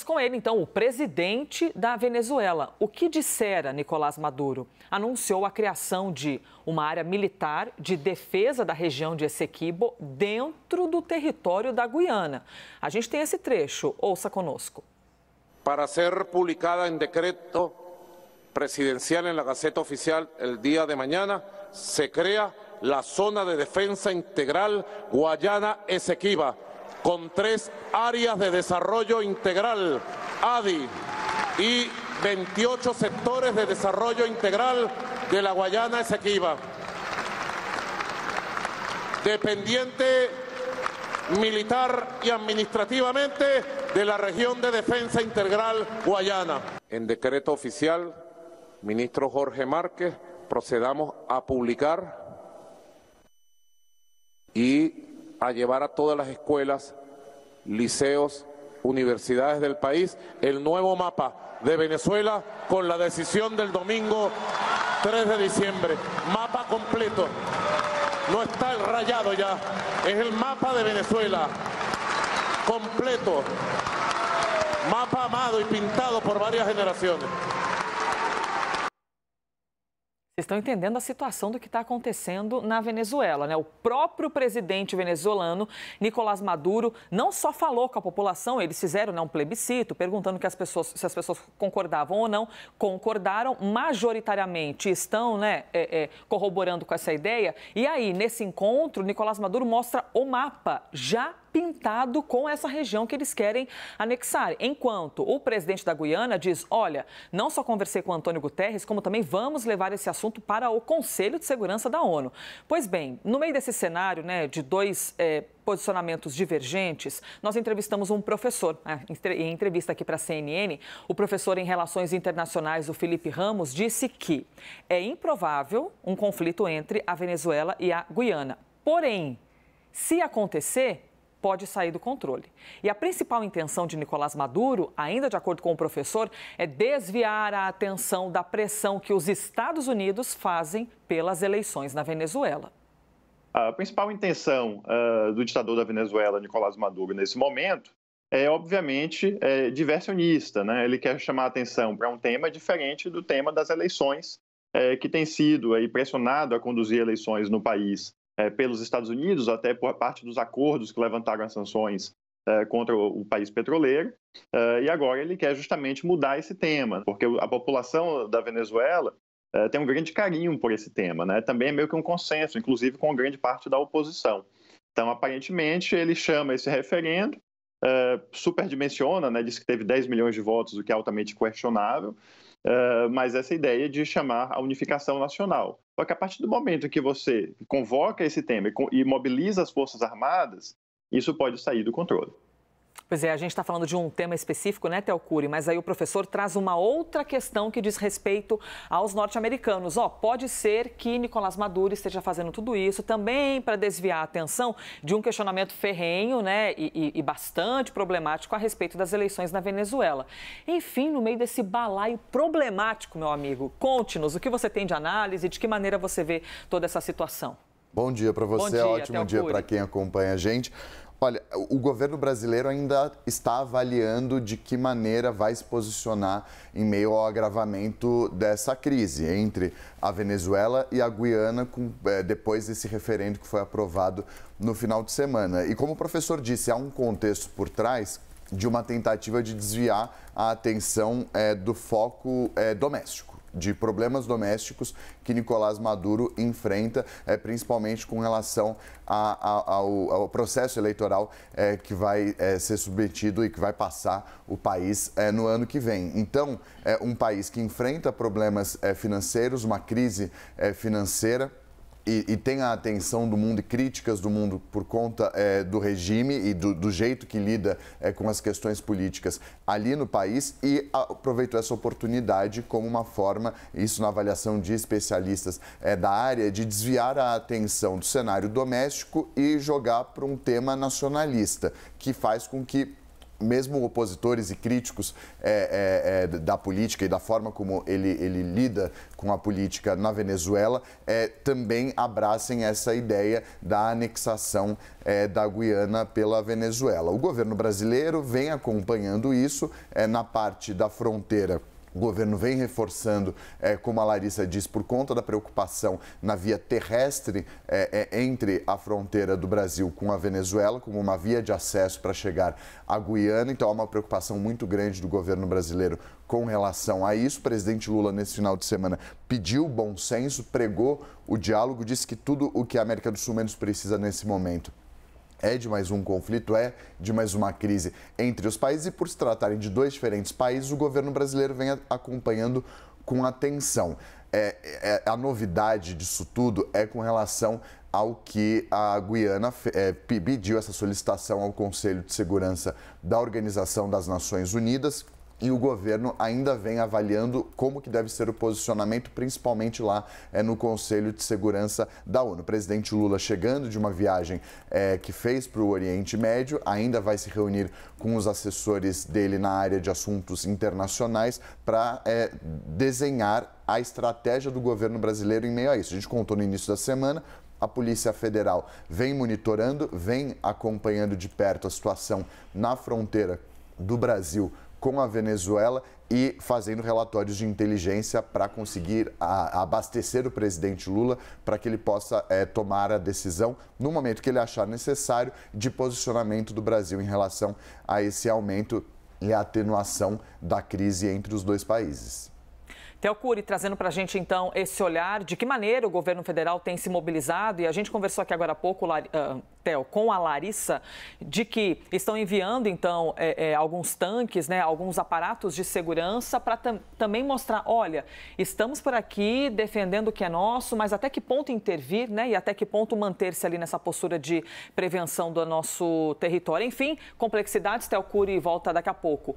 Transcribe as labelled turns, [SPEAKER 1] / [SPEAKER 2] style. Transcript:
[SPEAKER 1] com ele, então, o presidente da Venezuela. O que dissera Nicolás Maduro? Anunciou a criação de uma área militar de defesa da região de Essequibo dentro do território da Guiana. A gente tem esse trecho, ouça conosco.
[SPEAKER 2] Para ser publicada en decreto presidencial en la Gaceta Oficial el día de mañana, se crea la Zona de Defensa Integral Guayana Esequiba, con 3 áreas de desarrollo integral, ADI, y 28 sectores de desarrollo integral de la Guayana Esequiba, dependiente militar y administrativamente de la región de defensa integral Guayana. En decreto oficial, ministro Jorge Márquez, procedamos a publicar y a llevar a todas las escuelas, liceos, universidades del país el nuevo mapa de Venezuela con la decisión del domingo 3 de diciembre. Mapa completo. No está el rayado ya, es el mapa de Venezuela completo. Mapa amado y pintado por varias generaciones.
[SPEAKER 1] Vocês estão entendendo a situação do que está acontecendo na Venezuela, né? O próprio presidente venezuelano, Nicolás Maduro, não só falou com a população, eles fizeram, né, um plebiscito, perguntando se as pessoas concordavam ou não. Concordaram majoritariamente, estão, né, corroborando com essa ideia. E aí, nesse encontro, Nicolás Maduro mostra o mapa já pintado com essa região que eles querem anexar. Enquanto o presidente da Guiana diz, olha, não só conversei com Antônio Guterres, como também vamos levar esse assunto para o Conselho de Segurança da ONU. Pois bem, no meio desse cenário, né, de dois posicionamentos divergentes, nós entrevistamos um professor, em entrevista aqui para a CNN, o professor em Relações Internacionais, o Felipe Ramos, disse que é improvável um conflito entre a Venezuela e a Guiana. Porém, se acontecer, pode sair do controle. E a principal intenção de Nicolás Maduro, ainda de acordo com o professor, é desviar a atenção da pressão que os Estados Unidos fazem pelas eleições na Venezuela.
[SPEAKER 3] A principal intenção do ditador da Venezuela, Nicolás Maduro, nesse momento, é, obviamente, diversionista, né? Ele quer chamar a atenção para um tema diferente do tema das eleições, que tem sido aí pressionado a conduzir eleições no país pelos Estados Unidos, até por parte dos acordos que levantaram as sanções contra o país petroleiro, e agora ele quer justamente mudar esse tema, porque a população da Venezuela tem um grande carinho por esse tema, né? Também é meio que um consenso, inclusive com grande parte da oposição. Então, aparentemente, ele chama esse referendo, superdimensiona, né? Diz que teve 10 milhões de votos, o que é altamente questionável, mas essa ideia de chamar a unificação nacional. Só que a partir do momento que você convoca esse tema e mobiliza as Forças Armadas, isso pode sair do controle.
[SPEAKER 1] Pois é, a gente está falando de um tema específico, né, Théo Cury? Mas aí o professor traz uma outra questão que diz respeito aos norte-americanos. Pode ser que Nicolás Maduro esteja fazendo tudo isso também para desviar a atenção de um questionamento ferrenho, né, e bastante problemático a respeito das eleições na Venezuela. Enfim, no meio desse balaio problemático, meu amigo, conte-nos o que você tem de análise, de que maneira você vê toda essa situação.
[SPEAKER 4] Bom dia para você, ótimo dia para quem acompanha a gente. Olha, o governo brasileiro ainda está avaliando de que maneira vai se posicionar em meio ao agravamento dessa crise entre a Venezuela e a Guiana, depois desse referendo que foi aprovado no final de semana. E como o professor disse, há um contexto por trás de uma tentativa de desviar a atenção do foco doméstico, de problemas domésticos que Nicolás Maduro enfrenta, principalmente com relação ao processo eleitoral que vai ser submetido e que vai passar o país no ano que vem. Então, um país que enfrenta problemas financeiros, uma crise financeira, e tem a atenção do mundo e críticas do mundo por conta do regime e do jeito que lida com as questões políticas ali no país, e aproveitou essa oportunidade como uma forma, isso na avaliação de especialistas da área, de desviar a atenção do cenário doméstico e jogar para um tema nacionalista, que faz com que mesmo opositores e críticos da política e da forma como ele lida com a política na Venezuela, também abracem essa ideia da anexação da Guiana pela Venezuela. O governo brasileiro vem acompanhando isso na parte da fronteira. O governo vem reforçando, como a Larissa diz, por conta da preocupação na via terrestre entre a fronteira do Brasil com a Venezuela, como uma via de acesso para chegar à Guiana. Então, há uma preocupação muito grande do governo brasileiro com relação a isso. O presidente Lula, nesse final de semana, pediu bom senso, pregou o diálogo, disse que tudo o que a América do Sul menos precisa nesse momento é de mais um conflito, é de mais uma crise entre os países. E por se tratarem de dois diferentes países, o governo brasileiro vem acompanhando com atenção. A novidade disso tudo é com relação ao que a Guiana pediu, essa solicitação ao Conselho de Segurança da Organização das Nações Unidas. E o governo ainda vem avaliando como que deve ser o posicionamento, principalmente lá no Conselho de Segurança da ONU. O presidente Lula, chegando de uma viagem que fez para o Oriente Médio, ainda vai se reunir com os assessores dele na área de assuntos internacionais para desenhar a estratégia do governo brasileiro em meio a isso. A gente contou no início da semana. A Polícia Federal vem monitorando, vem acompanhando de perto a situação na fronteira do Brasil com a Venezuela e fazendo relatórios de inteligência para conseguir abastecer o presidente Lula para que ele possa tomar a decisão, no momento que ele achar necessário, de posicionamento do Brasil em relação a esse aumento e a atenuação da crise entre os dois países.
[SPEAKER 1] Theo Cury trazendo para a gente, então, esse olhar de que maneira o governo federal tem se mobilizado. E a gente conversou aqui agora há pouco, Theo, com a Larissa, de que estão enviando, então, alguns tanques, né, alguns aparatos de segurança para também mostrar, olha, estamos por aqui defendendo o que é nosso, mas até que ponto intervir, né, e até que ponto manter-se ali nessa postura de prevenção do nosso território. Enfim, complexidades, Theo Cury volta daqui a pouco.